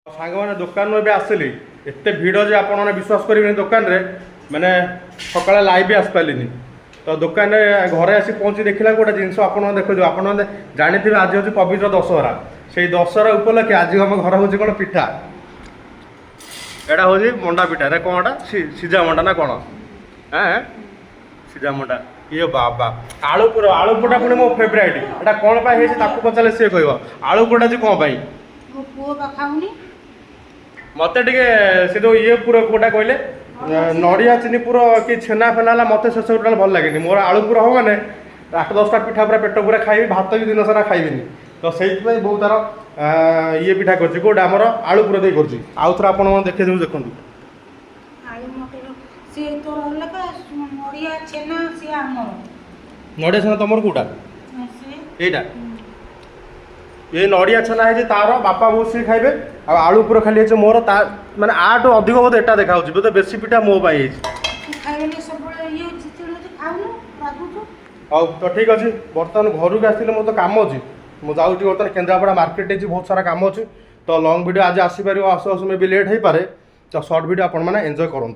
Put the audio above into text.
सांग मैंने दुकान में आसली एत भिड़ जे आप विश्वास करेंगे दुकान रे मैंने सका लाइव भी आसपारे तो दुकान घरे आसी पहुँची देखला गोटे जिनस आप देखो आप जानी आज हूँ पवित्र दशहरा से दशहरा उपलक्षे आज आम घर हूँ कौन पिठा एटा हूँ मंडा पिठा रे कौन सीझा मंडा ना कौन हाँ सीझा मंडा ये बाबा आलू पोटा पुणी मो फेवरेट एटा कौन पचारे सी कह आलू पोटा जी कौन मत से जो ये पूरा कोटा कहले नड़िया चीनी पूरा कि छेना फेना मत से सब भल लगे मोर आलू पूरा हो मैंने 8-10टा पिठा पूरा पेट पूरा खाइबी भात भी दिन सारा खाइबिनी तो से बहुत तार ये पिठा कर गोटे आमर आलू पूरा देकर आउ थे आप देखे देव देखो नड़िया छेना तुम कौटा यहीटा ये नड़िया छेना है तार बापा बहुत सी खाइबे आलू पूरा खाली है मोर माने आठ अधिक बोध एटा देखा बोधे बेसी पिठा मो पाई हाँ तो ठीक अच्छे बर्तमान घर को आसते मोर तो कम अच्छी मुझे जाऊँगी बर्तमान केन्द्रापड़ा मार्केट बहुत सारा कम अच्छी तो लंग वीडियो आज आसीपर आसु आसु मे भी लेट हो पारे तो सर्ट वीडियो आपण मैंने एंजॉय करूँ।